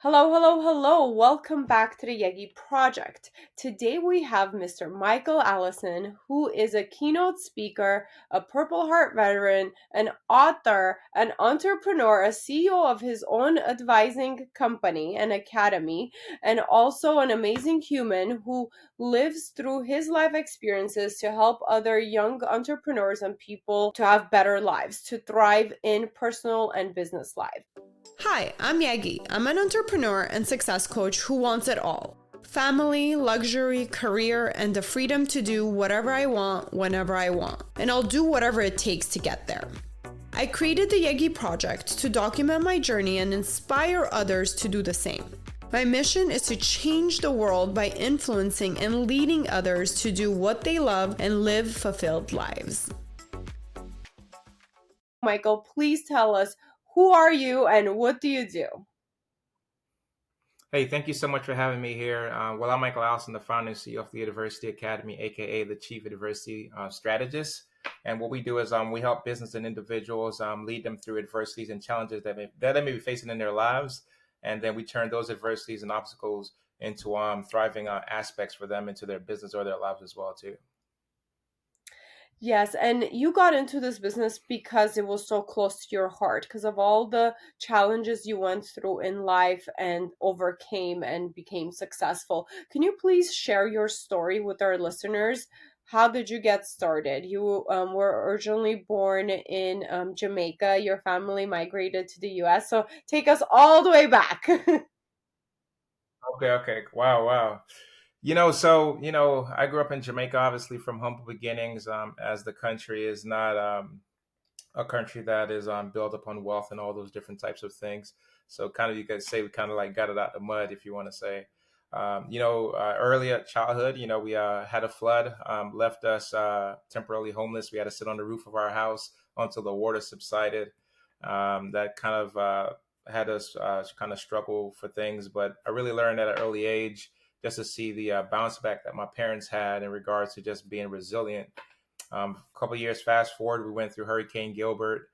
Hello, hello, hello. Welcome back to the Yegi project. Today we have Mr. Michael Allison, who is a keynote speaker, a Purple Heart veteran, an author, an entrepreneur, a CEO of his own advising company and academy, and also an amazing human who lives through his life experiences to help other young entrepreneurs and people to have better lives, to thrive in personal and business life. Hi, I'm Yegi. I'm an entrepreneur and success coach who wants it all: family, luxury, career, and the freedom to do whatever I want whenever I want. And I'll do whatever it takes to get there. I created the Yegi project to document my journey and inspire others to do the same. My mission is to change the world by influencing and leading others to do what they love and live fulfilled lives. Michael, please tell us, who are you and what do you do? Hey, thank you so much for having me here. I'm Michael Allison, the founder and CEO of the University Academy, aka the Chief Adversity Strategist. And what we do is we help business and individuals lead them through adversities and challenges that they may be facing in their lives. And then we turn those adversities and obstacles into thriving aspects for them into their business or their lives as well, too. Yes, and you got into this business because it was so close to your heart, because of all the challenges you went through in life and overcame and became successful. Can you please share your story with our listeners? How did you get started? You were originally born in Jamaica. Your family migrated to the US. So take us all the way back. Okay. Wow. I grew up in Jamaica, obviously from humble beginnings, as the country is not a country that is built upon wealth and all those different types of things. So kind of you could say we kind of like got it out the mud, if you want to say. Early at childhood, we had a flood, left us temporarily homeless. We had to sit on the roof of our house until the water subsided. That kind of had us kind of struggle for things, but I really learned at an early age just to see the bounce back that my parents had in regards to just being resilient. A couple of years fast forward, we went through Hurricane Gilbert,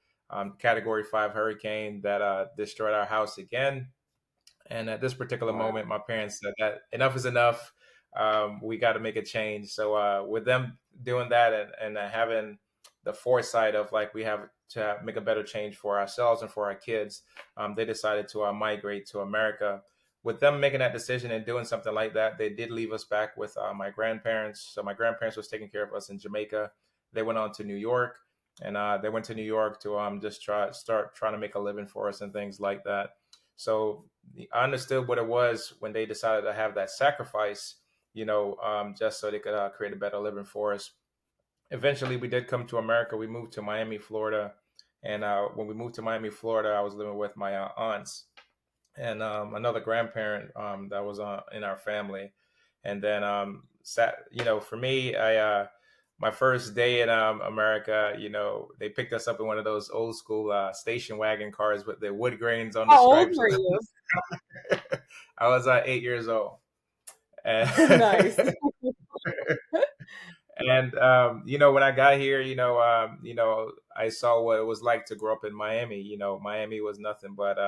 Category 5 hurricane that destroyed our house again. And at this particular Wow. moment, my parents said that enough is enough. We got to make a change. So with them doing that and having the foresight of like we have to make a better change for ourselves and for our kids, they decided to migrate to America. With them making that decision and doing something like that, they did leave us back with my grandparents. So my grandparents was taking care of us in Jamaica. They went on to New York, and they went to New York to just start trying to make a living for us and things like that. So I understood what it was when they decided to have that sacrifice, just so they could create a better living for us. Eventually, we did come to America. We moved to Miami, Florida. And when we moved to Miami, Florida, I was living with my aunts and another grandparent that was in our family. And then, for me, my first day in America, they picked us up in one of those old school station wagon cars with the wood grains on the How old stripes. were you? I was 8 years old. And, Nice. and when I got here, I saw what it was like to grow up in Miami. Miami was nothing but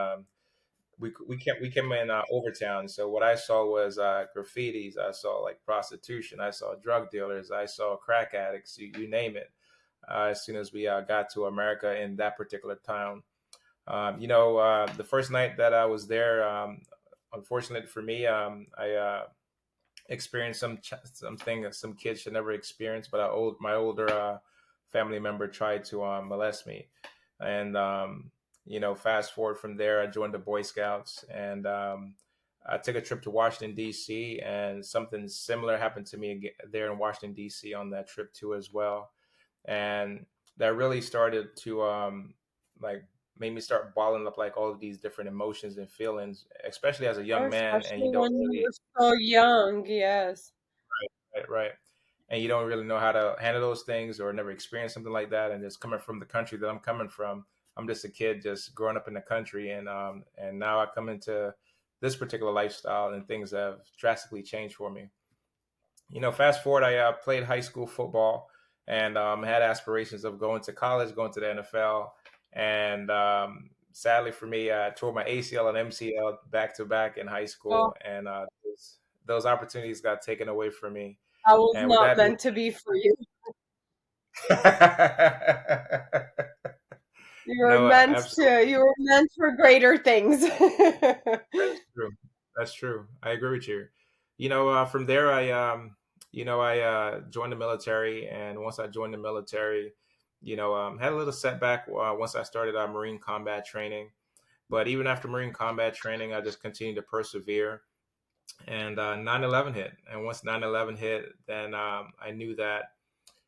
we came in Overtown. So what I saw was graffitis. I saw like prostitution. I saw drug dealers. I saw crack addicts. You name it. As soon as we got to America in that particular town, the first night that I was there, unfortunately for me, I experienced something that some kids should never experience. But my older family member tried to molest me, and fast forward from there, I joined the Boy Scouts, and I took a trip to Washington D.C. and something similar happened to me there in Washington D.C. on that trip too as well, and that really started to like made me start balling up like all of these different emotions and feelings, especially as a young man, and you Especially don't when you really were so young, yes. right, and you don't really know how to handle those things or never experienced something like that. And just coming from the country that I'm coming from, I'm just a kid just growing up in the country, and now I come into this particular lifestyle, and things have drastically changed for me. Fast forward, I played high school football and had aspirations of going to college, going to the NFL, and sadly for me, I tore my ACL and MCL back to back in high Oh, school, and those opportunities got taken away from me. that was And with not that being meant to be for you. no, absolutely, You were meant for greater things. that's true. That's true. I agree with you. From there, I joined the military, and once I joined the military, had a little setback once I started Marine combat training. But even after Marine combat training, I just continued to persevere. And 9/11 hit, and once 9/11 hit, then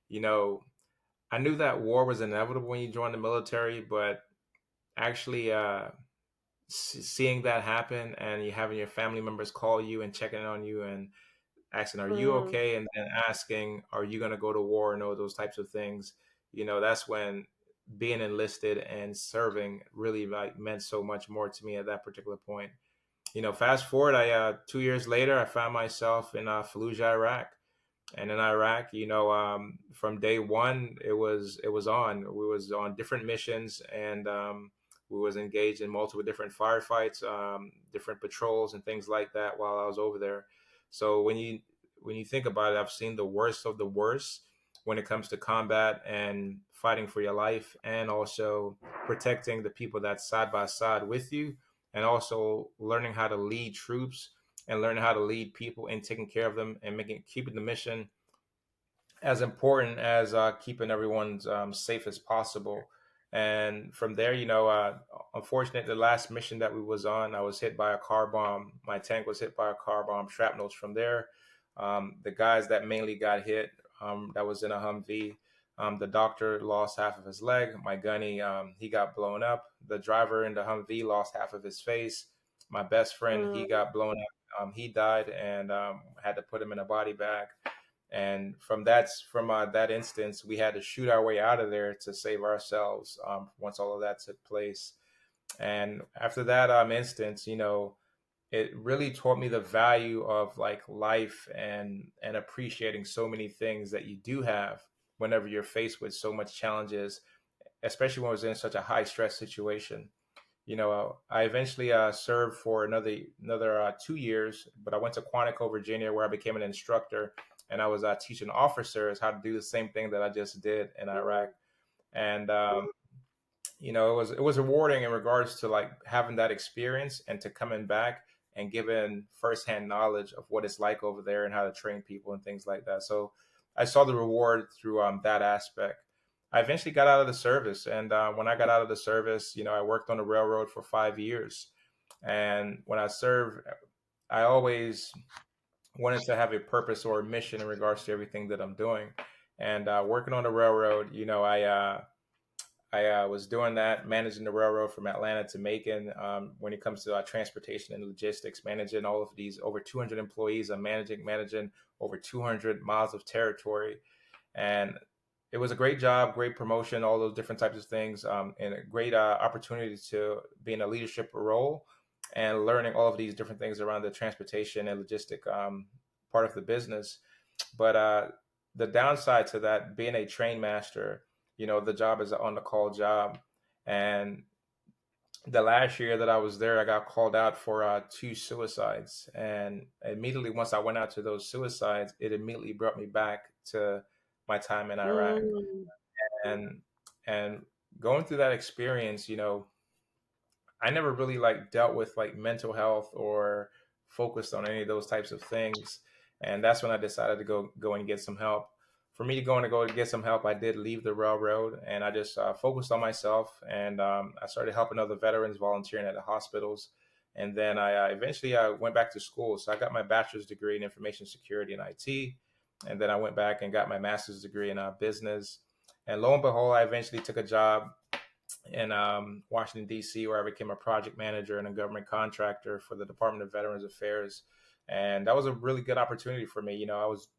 you know, I knew that war was inevitable when you join the military, but actually seeing that happen and you having your family members call you and checking on you and asking, "Are you Mm, okay?" and then asking, "Are you going to go to war?" and all those types of things. That's when being enlisted and serving really like meant so much more to me at that particular point. Fast forward, I 2 years later, I found myself in Fallujah, Iraq. And in Iraq, from day one, it was on. We was on different missions, and we was engaged in multiple different firefights, different patrols, and things like that while I was over there. So when you think about it, I've seen the worst of the worst when it comes to combat and fighting for your life, and also protecting the people that's side by side with you, and also learning how to lead troops and learning how to lead people and taking care of them and keeping the mission as important as keeping everyone's safe as possible. And from there, unfortunately, the last mission that we was on, I was hit by a car bomb. My tank was hit by a car bomb, shrapnels from there. The guys that mainly got hit, that was in a Humvee. The doctor lost half of his leg. My gunny, he got blown up. The driver in the Humvee lost half of his face. My best friend, he mm, got blown up. He died, and had to put him in a body bag. And from that instance, we had to shoot our way out of there to save ourselves. Once all of that took place, and after that instance, it really taught me the value of like life and appreciating so many things that you do have whenever you're faced with so much challenges, especially when I was in such a high stress situation. I eventually served for another 2 years, but I went to Quantico, Virginia, where I became an instructor, and I was teaching officers how to do the same thing that I just did in Iraq. And it was rewarding in regards to like having that experience and to coming back and giving firsthand knowledge of what it's like over there and how to train people and things like that. So I saw the reward through that aspect. I eventually got out of the service, and when I got out of the service, I worked on the railroad for 5 years. And when I served, I always wanted to have a purpose or a mission in regards to everything that I'm doing. And working on the railroad, I was doing that, managing the railroad from Atlanta to Macon. When it comes to transportation and logistics, managing all of these over 200 employees, I'm managing over 200 miles of territory, and it was a great job, great promotion, all those different types of things, and a great opportunity to be in a leadership role and learning all of these different things around the transportation and logistic part of the business. But the downside to that, being a train master, the job is an on the call job. And the last year that I was there, I got called out for two suicides. And immediately, once I went out to those suicides, it immediately brought me back to my time in Iraq. mm. And, and going through that experience, I never really like dealt with like mental health or focused on any of those types of things. And that's when I decided to go and get some help. For me to go to get some help, I did leave the railroad, and I just focused on myself, and I started helping other veterans, volunteering at the hospitals. And then I eventually went back to school. So I got my bachelor's degree in information security and IT. And then I went back and got my master's degree in business. And lo and behold, I eventually took a job in Washington, D.C., where I became a project manager and a government contractor for the Department of Veterans Affairs. And that was a really good opportunity for me. I was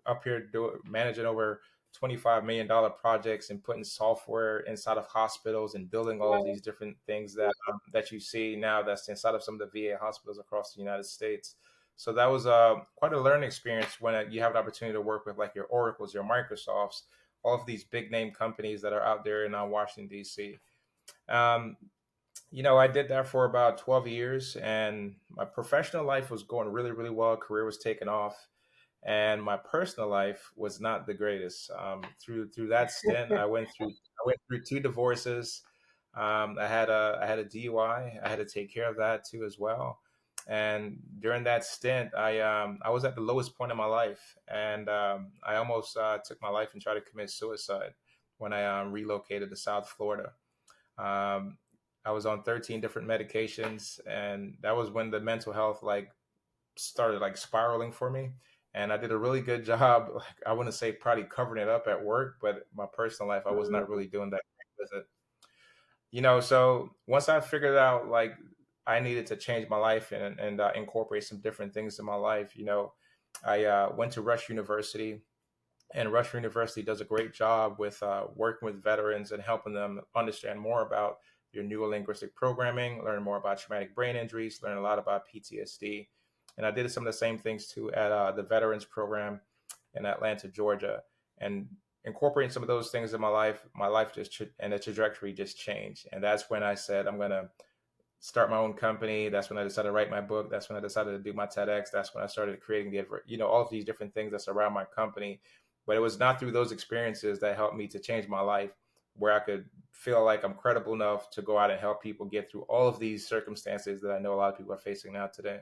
up here managing over $25 million projects and putting software inside of hospitals and building all of Wow. these different things that you see now that's inside of some of the VA hospitals across the United States. So that was quite a learning experience when you have the opportunity to work with like your Oracles, your Microsofts, all of these big name companies that are out there in Washington, D.C. Um, I did that for about 12 years, and my professional life was going really, really well. Career was taking off, and my personal life was not the greatest. Through that stint, I went through two divorces. I had a DUI. I had to take care of that too as well. And during that stint, I was at the lowest point in my life, and I almost took my life and tried to commit suicide when I relocated to South Florida. Um, I was on 13 different medications, and that was when the mental health like started like spiraling for me. And I did a really good job. Like I wouldn't say probably covering it up at work, but my personal life, I was not Mm. really doing that with it. So once I figured out like I needed to change my life and incorporate some different things in my life, I went to Rush University, and Rush University does a great job with working with veterans and helping them understand more about your neurolinguistic programming, learn more about traumatic brain injuries, learn a lot about PTSD. And I did some of the same things too at the Veterans Program in Atlanta, Georgia, and incorporating some of those things in my life and the trajectory just changed. And that's when I said I'm gonna start my own company. That's when I decided to write my book. That's when I decided to do my TEDx. That's when I started creating all of these different things that's around my company. But it was not through those experiences that helped me to change my life, where I could feel like I'm credible enough to go out and help people get through all of these circumstances that I know a lot of people are facing now today.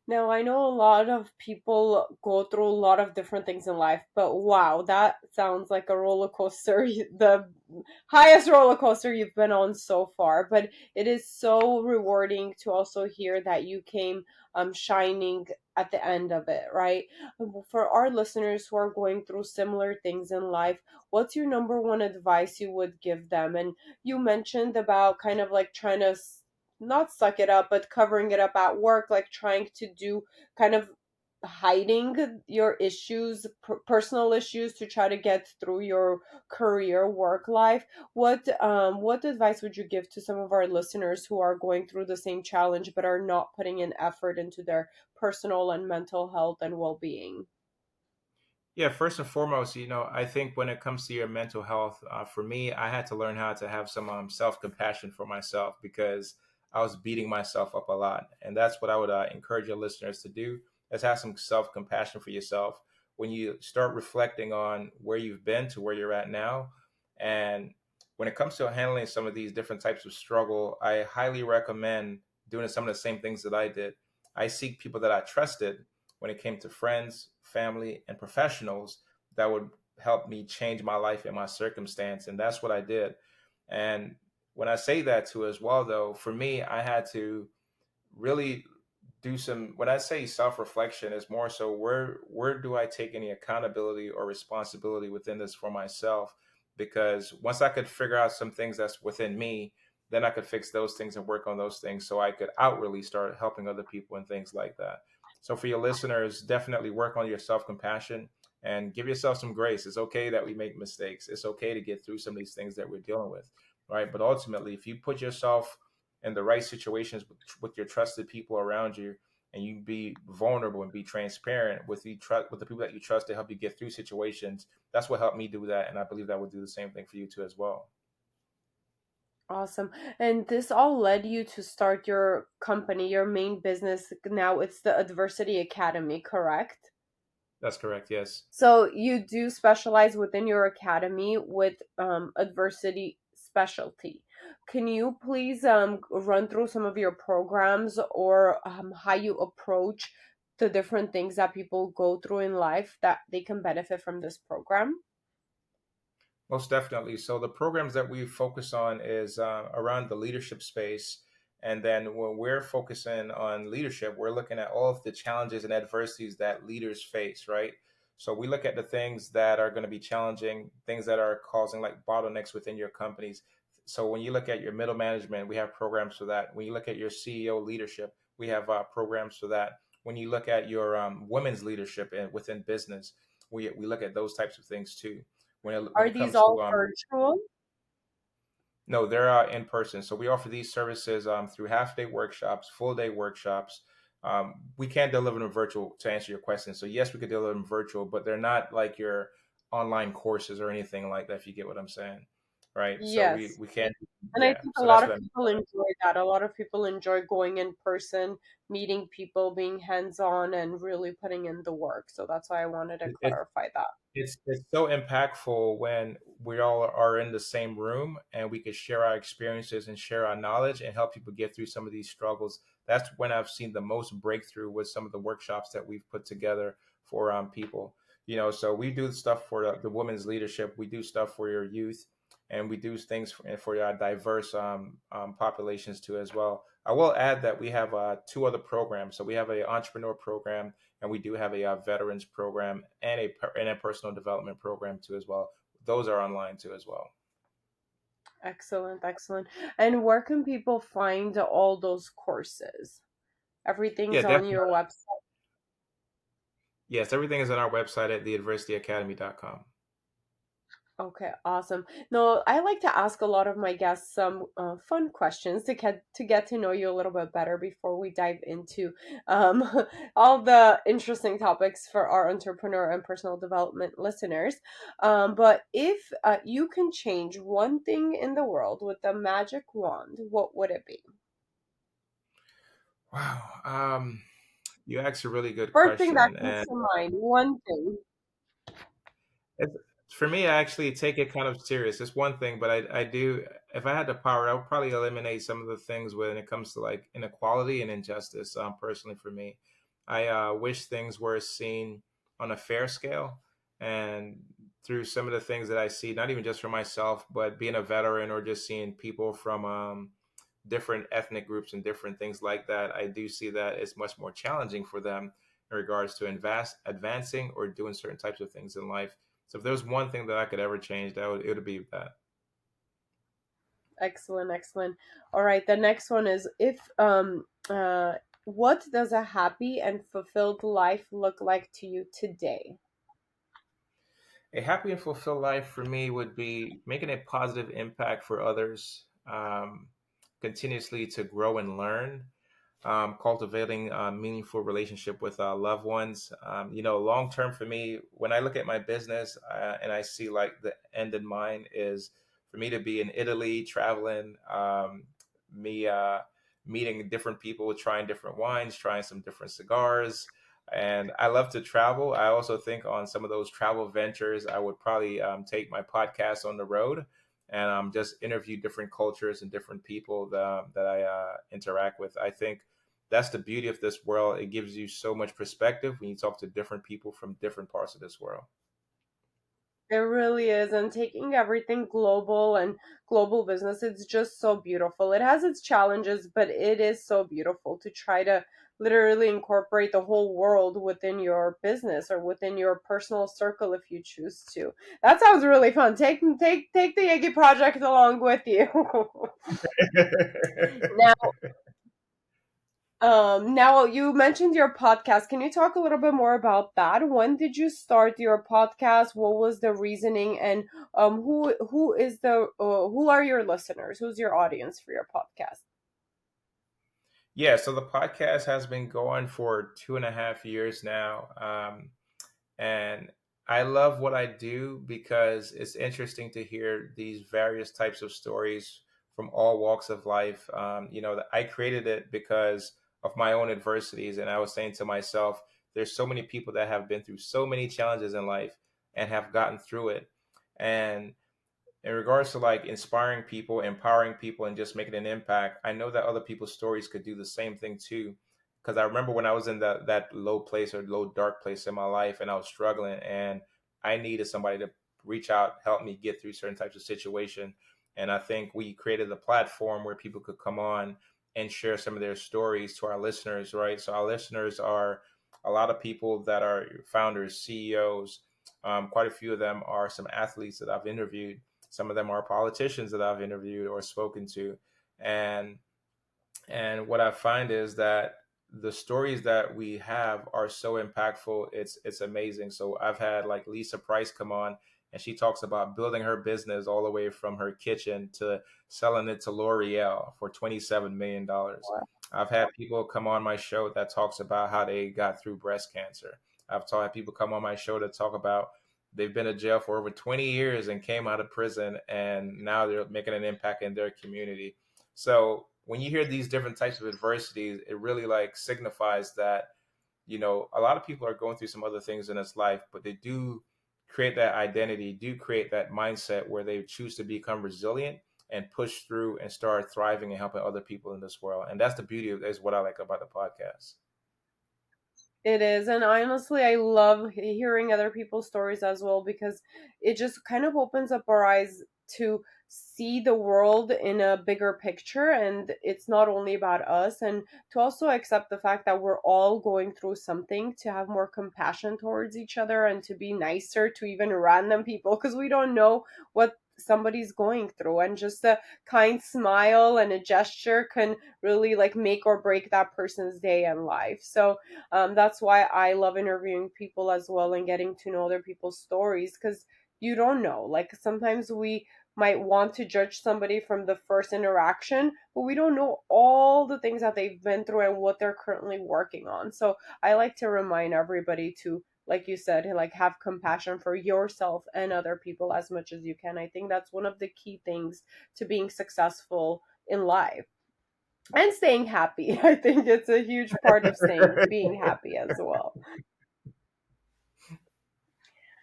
Now, I know a lot of people go through a lot of different things in life, but wow, that sounds like a roller coaster, the highest roller coaster you've been on so far. But it is so rewarding to also hear that you came shining at the end of it, right? For our listeners who are going through similar things in life, what's your number one advice you would give them? And you mentioned about kind of like trying to not suck it up, but covering it up at work, like trying to do kind of hiding your issues, personal issues to try to get through your career work life. What advice would you give to some of our listeners who are going through the same challenge but are not putting in effort into their personal and mental health and well-being? Yeah, first and foremost, I think when it comes to your mental health, for me, I had to learn how to have some self compassion for myself because I was beating myself up a lot. And that's what I would encourage your listeners to do is have some self compassion for yourself when you start reflecting on where you've been to where you're at now. And when it comes to handling some of these different types of struggle, I highly recommend doing some of the same things that I did. I seek people that I trusted when it came to friends, family, and professionals that would help me change my life and my circumstance. And that's what I did. And when I say that too, as well, though, for me, I had to really do some, when I say self-reflection, is more so where do I take any accountability or responsibility within this for myself? Because once I could figure out some things that's within me, then I could fix those things and work on those things so I could outwardly start helping other people and things like that. So for your listeners, definitely work on your self-compassion and give yourself some grace. It's okay that we make mistakes. It's okay to get through some of these things that we're dealing with, right? But ultimately, if you put yourself in the right situations with your trusted people around you, and you be vulnerable and be transparent with the people that you trust to help you get through situations. That's what helped me do that, and I believe that would do the same thing for you too as well. Awesome. And this all led you to start your company, your main business. Now it's the Adversity Academy, correct? That's correct. Yes. So you do specialize within your academy with adversity specialty. Can you please run through some of your programs or how you approach the different things that people go through in life that they can benefit from this program? Most definitely. So the programs that we focus on is around the leadership space. And then when we're focusing on leadership, we're looking at all of the challenges and adversities that leaders face, right? So we look at the things that are going to be challenging, things that are causing like bottlenecks within your companies. So when you look at your middle management, we have programs for that. When you look at your CEO leadership, we have programs for that. When you look at your women's leadership within business, we look at those types of things too when Are it these comes to all virtual? no, they're in person. So we offer these services through half day workshops, full day workshops. We can't deliver them virtual to answer your question. So yes, we could deliver them virtual, but they're not like your online courses or anything like that. If you get what I'm saying. right? So we Yes. we can't. And I Yeah. think a So lot that's of what I'm. people enjoy that. A lot of people enjoy going in person, meeting people, being hands-on, and really putting in the work. So that's why I wanted to It, clarify that. it's so impactful when we all are in the same room and we can share our experiences and share our knowledge and help people get through some of these struggles. That's when I've seen the most breakthrough with some of the workshops that we've put together for people. So we do stuff for the women's leadership. We do stuff for your youth, and we do things for our diverse populations too as well. I will add that we have two other programs. So we have a entrepreneur program, and we do have a veterans program and a personal development program too as well. Those are online too as well. Excellent, excellent. And where can people find all those courses? Yeah, Everything's on definitely. your website. Yes, everything is on our website at theadversityacademy.com. Okay, awesome. No, I like to ask a lot of my guests some fun questions to get to know you a little bit better before we dive into um, all the interesting topics for our entrepreneur and personal development listeners. But if you can change one thing in the world with a magic wand, what would it be? Wow. You asked a really good First thing that question, comes and to mind, one thing. it's, for me, I actually take it kind of serious. It's one thing, but I do. If I had the power, I would probably eliminate some of the things when it comes to like inequality and injustice. Personally, for me, I wish things were seen on a fair scale, and through some of the things that I see, not even just for myself, but being a veteran or just seeing people from different ethnic groups and different things like that, I do see that it's much more challenging for them in regards to advancing or doing certain types of things in life. So if there's one thing that I could ever change, it would be that. Excellent, excellent. All right, the next one is if what does a happy and fulfilled life look like to you today? A happy and fulfilled life for me would be making a positive impact for others, continuously to grow and learn, cultivating a meaningful relationship with loved ones. Long term for me, when I look at my business and I see like the end in mind is for me to be in Italy, traveling, me meeting different people, trying different wines, trying some different cigars. And I love to travel. I also think on some of those travel ventures, I would probably take my podcast on the road and just interview different cultures and different people that I interact with. I think that's the beauty of this world. It gives you so much perspective when you talk to different people from different parts of this world. It really is. And taking everything global and global business, it's just so beautiful. It has its challenges, but it is so beautiful to try to literally incorporate the whole world within your business or within your personal circle if you choose to. That sounds really fun. Take the Yegi project along with you. Now, now you mentioned your podcast. Can you talk a little bit more about that? When did you start your podcast? What was the reasoning? And who are your listeners? Who's your audience for your podcast? Yeah, so the podcast has been going for 2.5 years now. And I love what I do because it's interesting to hear these various types of stories from all walks of life. I created it because of my own adversities. And I was saying to myself, there's so many people that have been through so many challenges in life and have gotten through it. And in regards to like inspiring people, empowering people, and just making an impact, I know that other people's stories could do the same thing too. Because I remember when I was in that low place or low dark place in my life, and I was struggling, and I needed somebody to reach out, help me get through certain types of situation. And I think we created a platform where people could come on and share some of their stories to our listeners, right? So our listeners are a lot of people that are founders, CEOs. Quite a few of them are some athletes that I've interviewed, some of them are politicians that I've interviewed or spoken to, and what I find is that the stories that we have are so impactful. It's amazing. So I've had like Lisa Price come on, and she talks about building her business all the way from her kitchen to selling it to L'Oreal for $27 million. I've had people come on my show that talks about how they got through breast cancer. I've had people come on my show to talk about they've been in jail for over 20 years and came out of prison, and now they're making an impact in their community. So when you hear these different types of adversities, it really like signifies that, a lot of people are going through some other things in this life, but they do create that identity, do create that mindset where they choose to become resilient and push through and start thriving and helping other people in this world. And that's the beauty of is what I like about the podcast. It is. And honestly, I love hearing other people's stories as well because it just kind of opens up our eyes to see the world in a bigger picture. And it's not only about us, and to also accept the fact that we're all going through something, to have more compassion towards each other and to be nicer to even random people because we don't know what somebody's going through. And just a kind smile and a gesture can really like make or break that person's day and life. So, that's why I love interviewing people as well and getting to know other people's stories because you don't know. Like sometimes we might want to judge somebody from the first interaction, but we don't know all the things that they've been through and what they're currently working on. So I like to remind everybody to, like you said, like have compassion for yourself and other people as much as you can. I think that's one of the key things to being successful in life and staying happy. I think it's a huge part of staying being happy as well.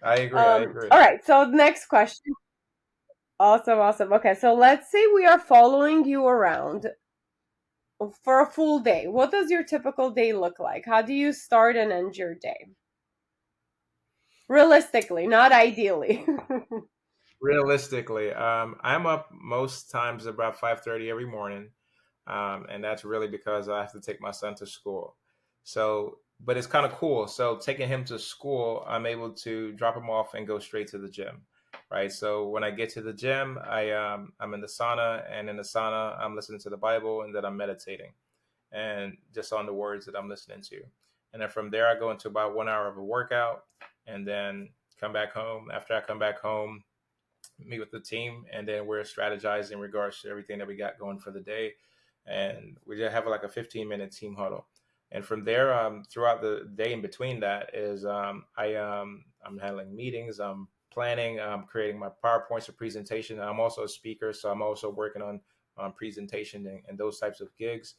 I agree. I agree. All right, so next question. Awesome, awesome. Okay, so let's say we are following you around for a full day. What does your typical day look like? How do you start and end your day? Realistically, not ideally. Realistically, I'm up most times about 5:30 every morning, and that's really because I have to take my son to school. So, but it's kind of cool. So, taking him to school, I'm able to drop him off and go straight to the gym, right? So, when I get to the gym, I'm in the sauna, and in the sauna, I'm listening to the Bible, and then I'm meditating, and just on the words that I'm listening to. And then from there, I go into about 1 hour of a workout, and then come back home. After I come back home, meet with the team, and then we're strategizing in regards to everything that we got going for the day. And we just have like a 15-minute team huddle. And from there, throughout the day in between that is I'm handling meetings, I'm planning, I'm creating my PowerPoints or presentation. I'm also a speaker, so I'm also working on presentation and those types of gigs.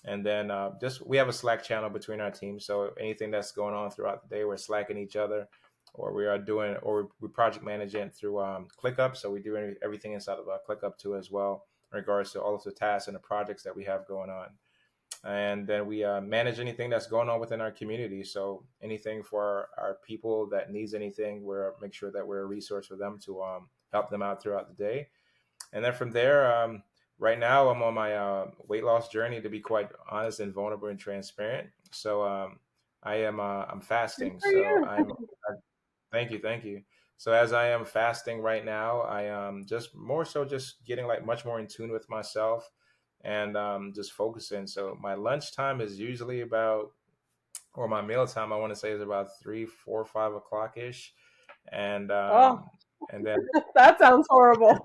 And then just we have a Slack channel between our teams, so anything that's going on throughout the day, we're slacking each other, or we are doing, or we project manage it through ClickUp. So we do everything inside of ClickUp too as well, in regards to all of the tasks and the projects that we have going on. And then we manage anything that's going on within our community. So anything for our people that needs anything, we're make sure that we're a resource for them to help them out throughout the day. And then from there, right now I'm on my weight loss journey, to be quite honest and vulnerable and transparent. So I'm Good fasting. for So you. thank you, thank you. So as I am fasting right now, I am just more so just getting like much more in tune with myself, and just focusing. So my lunchtime is usually about, or my meal time, I want to say, is about 3, 4, 5 o'clock ish, and Oh, and then that sounds horrible.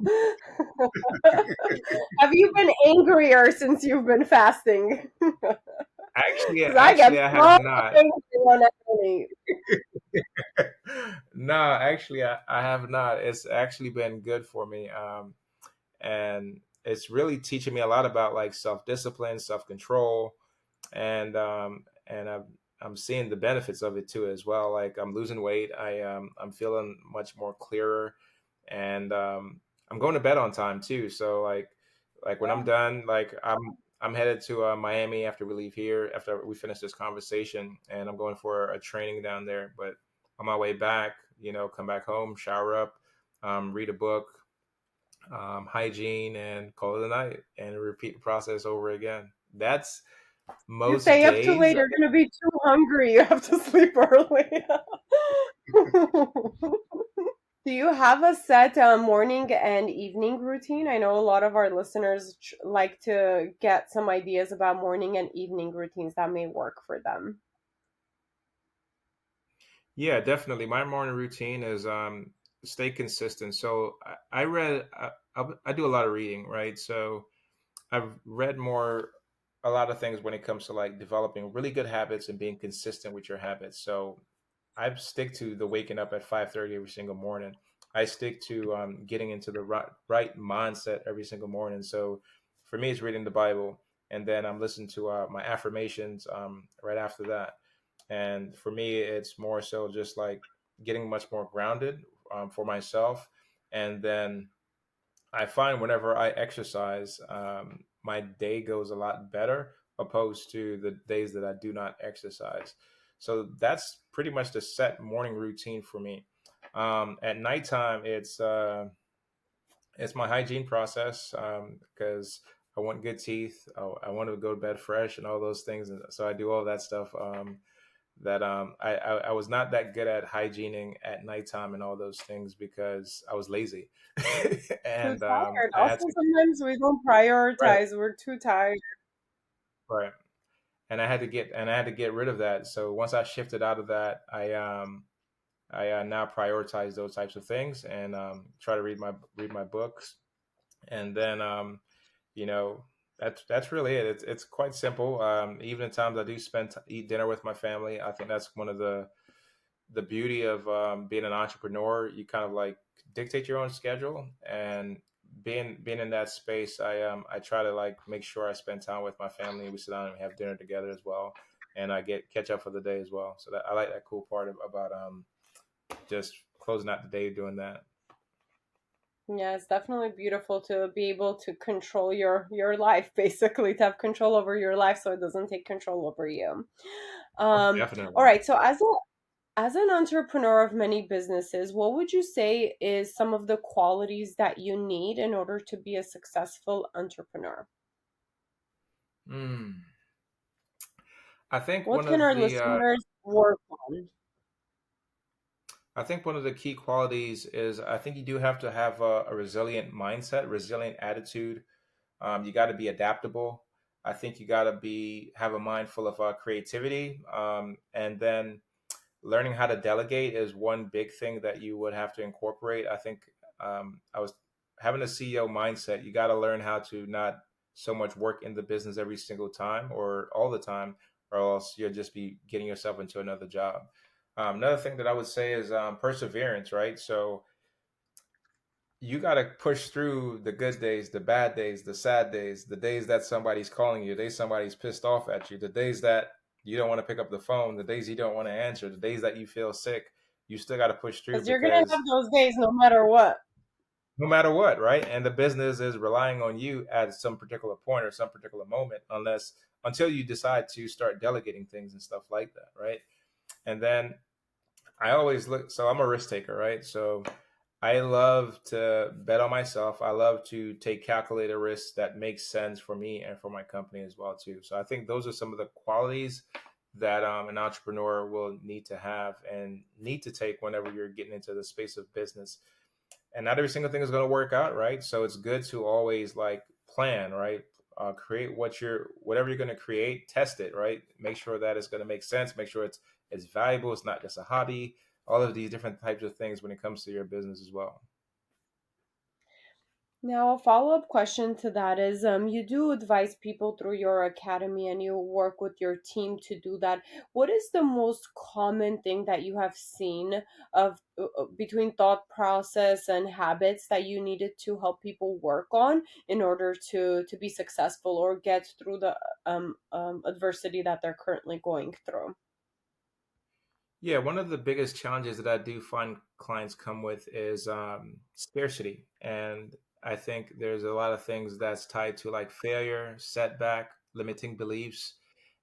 Have you been angrier since you've been fasting? actually Because I get actually I have so not. angry when I don't eat. No, actually I have not. It's actually been good for me. And it's really teaching me a lot about like self-discipline, self-control, and I'm seeing the benefits of it too as well. Like I'm losing weight, I'm feeling much more clearer, and I'm going to bed on time too. So like when I'm Yeah. done, like I'm headed to Miami after we leave here, after we finish this conversation, and I'm going for a training down there. But on my way back, come back home, shower up, read a book, hygiene, and call it a night, and repeat the process over again. That's You most stay up too days. late, you're gonna be too hungry. You have to sleep early. Do you have a set morning and evening routine? I know a lot of our listeners like to get some ideas about morning and evening routines that may work for them. Yeah, definitely. My morning routine is stay consistent. So I do a lot of reading, right? So I've read more a lot of things when it comes to like developing really good habits and being consistent with your habits. So I stick to the waking up at 5:30 every single morning. I stick to getting into the right mindset every single morning. So for me, it's reading the Bible, and then I'm listening to my affirmations right after that. And for me, it's more so just like getting much more grounded for myself. And then I find whenever I exercise, my day goes a lot better opposed to the days that I do not exercise. So that's pretty much the set morning routine for me. At nighttime, it's my hygiene process because I want good teeth. I want to go to bed fresh and all those things. And so I do all that stuff. That I was not that good at hygiening at nighttime and all those things because I was lazy, Too and tired. I had Also, to sometimes we don't right, prioritize. We're too tired. right, and I had to get rid of that. So once I shifted out of that, I now prioritize those types of things and try to read my books, and then you know that's really it. It's quite simple. Even at times I do eat dinner with my family. I think that's one of the beauty of being an entrepreneur. You kind of like dictate your own schedule, and being in that space, I try to like make sure I spend time with my family. We sit down and we have dinner together as well, and I get catch up for the day as well. So that I like that cool part about just closing out the day doing that. Yeah, it's definitely beautiful to be able to control your life, basically, to have control over your life so it doesn't take control over you. All Definitely. right, so as an entrepreneur of many businesses, what would you say is some of the qualities that you need in order to be a successful entrepreneur? Mm. I think What one can of our the listeners work on? I think one of the key qualities is I think you do have to have a resilient mindset, resilient attitude. You got to be adaptable. I think you got to be have a mind full of creativity, and then learning how to delegate is one big thing that you would have to incorporate. I think I was having a CEO mindset. You got to learn how to not so much work in the business every single time or all the time, or else you'll just be getting yourself into another job. Another thing that I would say is perseverance, right? So you got to push through the good days, the bad days, the sad days, the days that somebody's calling you, the days somebody's pissed off at you, the days that you don't want to pick up the phone, the days you don't want to answer, the days that you feel sick. You still got to push through Because you're gonna because have those days no matter what. no matter what, right? And the business is relying on you at some particular point or some particular moment, unless until you decide to start delegating things and stuff like that, right? And then I always look, so I'm a risk taker, right? So I love to bet on myself. I love to take calculated risks that make sense for me and for my company as well too. So I think those are some of the qualities that an entrepreneur will need to have and need to take whenever you're getting into the space of business. And not every single thing is going to work out, right? So it's good to always like plan, right? Create whatever you're going to create, test it, right? Make sure that it's going to make sense. Make sure it's valuable. It's not just a hobby. All of these different types of things when it comes to your business as well. Now, a follow-up question to that is, you do advise people through your academy and you work with your team to do that. What is the most common thing that you have seen of between thought process and habits that you needed to help people work on in order to be successful or get through the adversity that they're currently going through? Yeah, one of the biggest challenges that I do find clients come with is scarcity. And I think there's a lot of things that's tied to like failure, setback, limiting beliefs.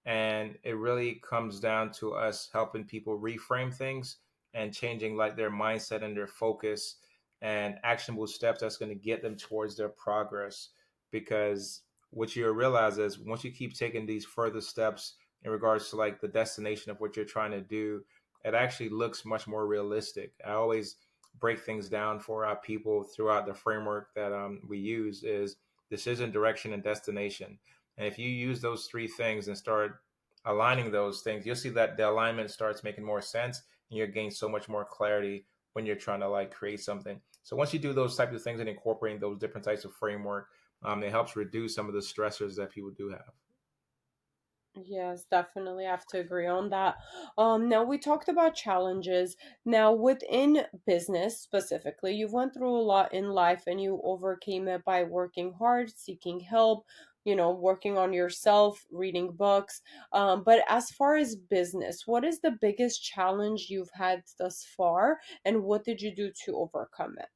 And it really comes down to us helping people reframe things and changing like their mindset and their focus and actionable steps that's going to get them towards their progress. Because what you realize is once you keep taking these further steps in regards to like the destination of what you're trying to do, it actually looks much more realistic. I always break things down for our people throughout the framework that we use is decision, direction, and destination. And if you use those three things and start aligning those things, you'll see that the alignment starts making more sense and you'll gain so much more clarity when you're trying to like create something. So once you do those types of things and incorporating those different types of framework, it helps reduce some of the stressors that people do have. Yes, definitely have to agree on that. Now we talked about challenges. Now within business specifically, you've went through a lot in life and you overcame it by working hard, seeking help, working on yourself, reading books. But as far as business, what is the biggest challenge you've had thus far, and what did you do to overcome it?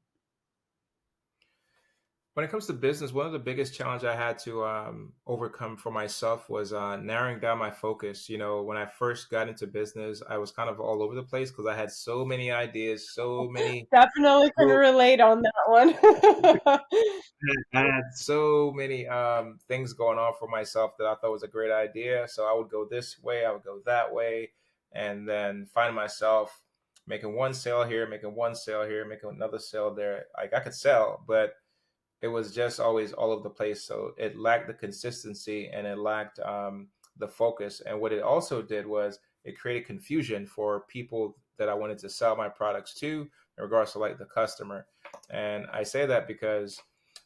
When it comes to business, one of the biggest challenge I had to overcome for myself was narrowing down my focus. When I first got into business, I was kind of all over the place because I had so many ideas, so many Definitely can cool. relate on that one. I had so many things going on for myself that I thought was a great idea. So I would go this way, I would go that way, and then find myself making one sale here, making one sale here, making another sale there. Like I could sell, but it was just always all over the place. So it lacked the consistency and it lacked the focus. And what it also did was it created confusion for people that I wanted to sell my products to in regards to like the customer. And I say that because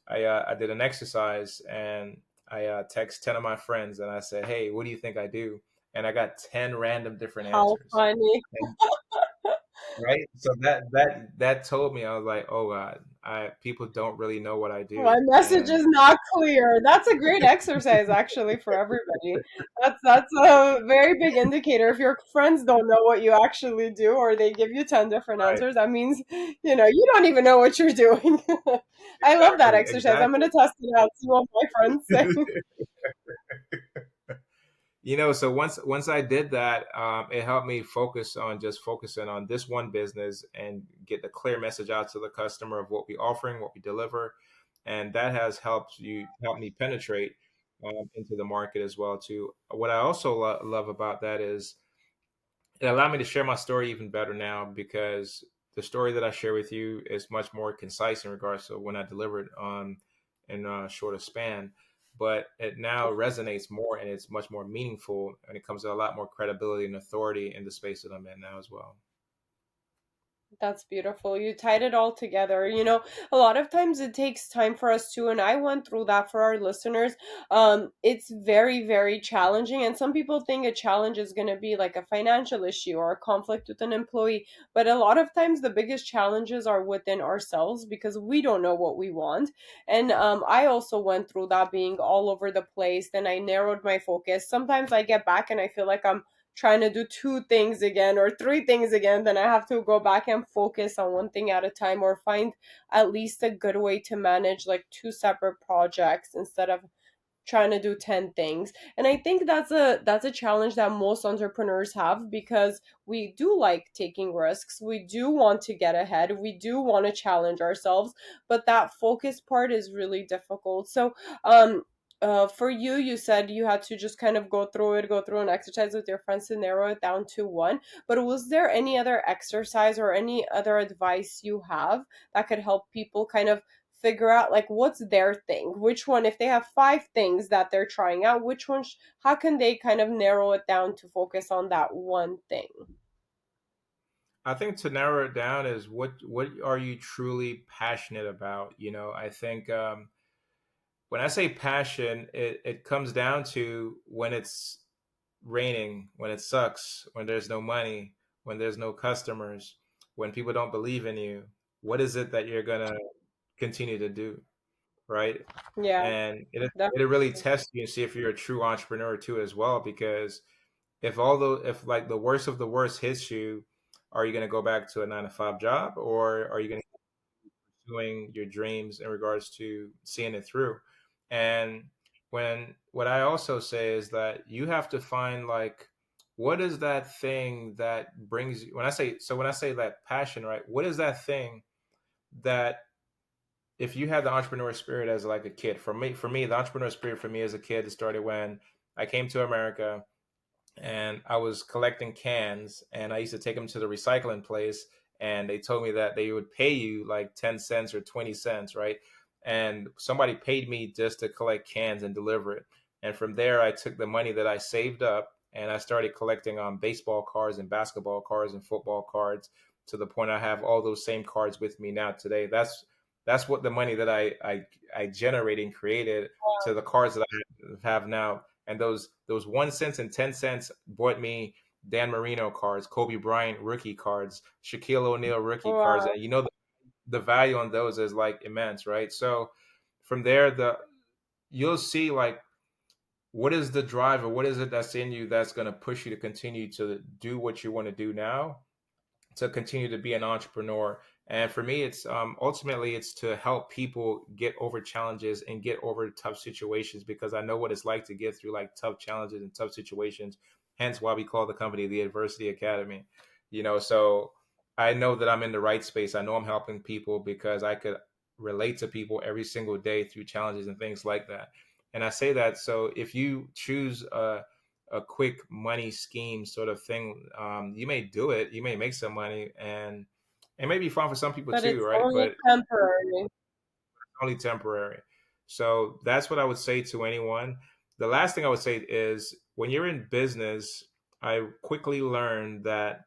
I did an exercise and I text 10 of my friends and I said, hey, what do you think I do? And I got 10 random different How answers. funny. Right. So that told me, I was like, oh God, I people don't really know what I My do. message And is not clear. That's a great exercise actually for everybody. That's a very big indicator. If your friends don't know what you actually do or they give you 10 different right, answers, that means, you don't even know what you're doing. I love that exactly, exercise. I'm exactly. gonna test it out, see what my friends say. So once I did that, it helped me focus on just focusing on this one business and get the clear message out to the customer of what we offering, what we deliver, and that has helped me penetrate into the market as well too. What I also love about that is it allowed me to share my story even better now because the story that I share with you is much more concise in regards to when I delivered on in a shorter span. But it now resonates more and it's much more meaningful and it comes to a lot more credibility and authority in the space that I'm in now as well. That's beautiful. You tied it all together. A lot of times it takes time for us to, and I went through that for our listeners. It's very, very challenging. And some people think a challenge is going to be like a financial issue or a conflict with an employee. But a lot of times the biggest challenges are within ourselves because we don't know what we want. And I also went through that being all over the place. Then I narrowed my focus. Sometimes I get back and I feel like I'm trying to do two things again or three things again, then I have to go back and focus on one thing at a time or find at least a good way to manage like two separate projects instead of trying to do 10 things. And I think that's a challenge that most entrepreneurs have because we do like taking risks. We do want to get ahead. We do want to challenge ourselves, but that focus part is really difficult. So, for you, you said you had to just kind of go through an exercise with your friends to narrow it down to one. But was there any other exercise or any other advice you have that could help people kind of figure out like what's their thing, which one, if they have five things that they're trying out, which one how can they kind of narrow it down to focus on that one thing? I think to narrow it down is what are you truly passionate about? I think when I say passion, it comes down to when it's raining, when it sucks, when there's no money, when there's no customers, when people don't believe in you. What is it that you're gonna continue to do, right? Yeah, And it really definitely. tests you and see if you're a true entrepreneur too as well. Because if like the worst of the worst hits you, are you gonna go back to a 9 to 5 job or are you gonna pursuing your dreams in regards to seeing it through. And what I also say is that you have to find like what is that thing that brings you when I say that passion, right? What is that thing that if you had the entrepreneur spirit as like a kid, for me, the entrepreneur spirit for me as a kid, it started when I came to America and I was collecting cans and I used to take them to the recycling place and they told me that they would pay you like 10 cents or 20 cents, right? And somebody paid me just to collect cans and deliver it. And from there, I took the money that I saved up and I started collecting baseball cards and basketball cards and football cards to the point I have all those same cards with me now today. That's what the money that I generated and created to the cards that I have now And those 1 cents and 10 cents bought me Dan Marino cards, Kobe Bryant rookie cards, Shaquille O'Neal rookie cards, Wow. and the value on those is like immense, right? So from there, you'll see like what is the drive or what is it that's in you that's going to push you to continue to do what you want to do now, to continue to be an entrepreneur. And for me, it's ultimately it's to help people get over challenges and get over tough situations, because I know what it's like to get through like tough challenges and tough situations. Hence why we call the company the Adversity Academy. So I know that I'm in the right space. I know I'm helping people because I could relate to people every single day through challenges and things like that. And I say that so if you choose a quick money scheme sort of thing, you may do it, you may make some money, and it may be fun for some people But too, it's right? But only it's temporary. only temporary. So that's what I would say to anyone. The last thing I would say is when you're in business, I quickly learned that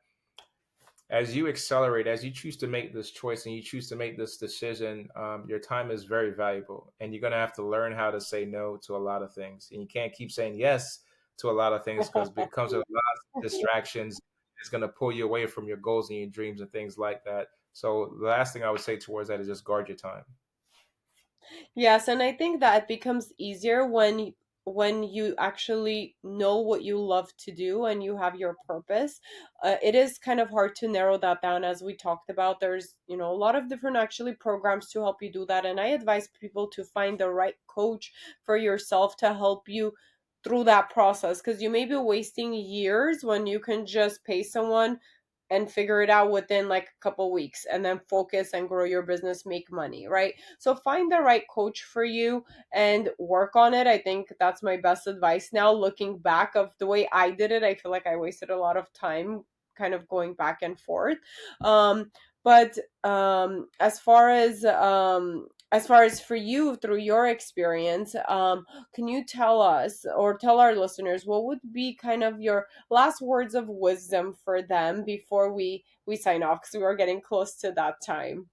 as you accelerate, as you choose to make this choice and you choose to make this decision, your time is very valuable. And you're going to have to learn how to say no to a lot of things. And you can't keep saying yes to a lot of things because it becomes a lot of distractions. It's going to pull you away from your goals and your dreams and things like that. So the last thing I would say towards that is just guard your time. Yes, and I think that it becomes easier when you actually know what you love to do and you have your purpose. It is kind of hard to narrow that down, as we talked about. There's, a lot of different actually programs to help you do that, and I advise people to find the right coach for yourself to help you through that process, because you may be wasting years when you can just pay someone and figure it out within like a couple weeks and then focus and grow your business, make money, right? So find the right coach for you and work on it. I think that's my best advice now. Looking back of the way I did it, I feel like I wasted a lot of time kind of going back and forth. But as far as for you through your experience, can you tell us or tell our listeners what would be kind of your last words of wisdom for them before we sign off, because we are getting close to that time?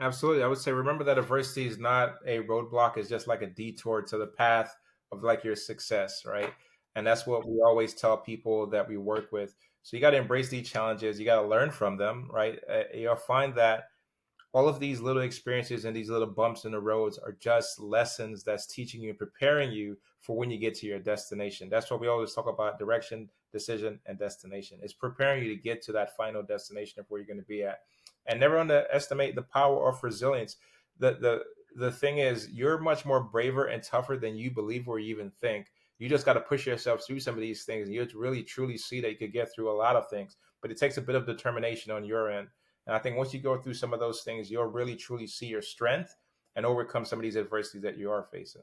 Absolutely. I would say remember that adversity is not a roadblock, it's just like a detour to the path of like your success, right? And that's what we always tell people that we work with. So you got to embrace these challenges, you got to learn from them, right? You'll find that all of these little experiences and these little bumps in the roads are just lessons that's teaching you and preparing you for when you get to your destination. That's what we always talk about: direction, decision, and destination. It's preparing you to get to that final destination of where you're going to be at. And never underestimate the power of resilience. The thing is, you're much more braver and tougher than you believe or you even think. You just got to push yourself through some of these things. And you'll really truly see that you could get through a lot of things. But it takes a bit of determination on your end. And I think once you go through some of those things, you'll really truly see your strength and overcome some of these adversities that you are facing.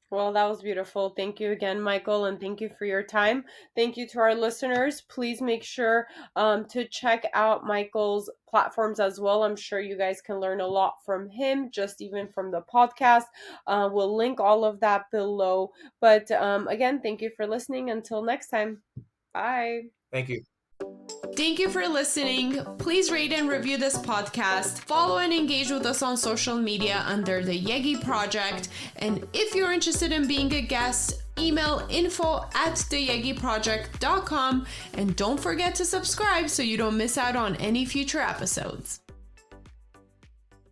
Well, that was beautiful. Thank you again, Michael, and thank you for your time. Thank you to our listeners. Please make sure to check out Michael's platforms as well. I'm sure you guys can learn a lot from him, just even from the podcast. We'll link all of that below. But again, thank you for listening. Until next time, bye. Thank you. Thank you for listening. Please rate and review this podcast. Follow and engage with us on social media under the Yegi Project. And if you're interested in being a guest, email info@theyegiproject.com. And don't forget to subscribe so you don't miss out on any future episodes.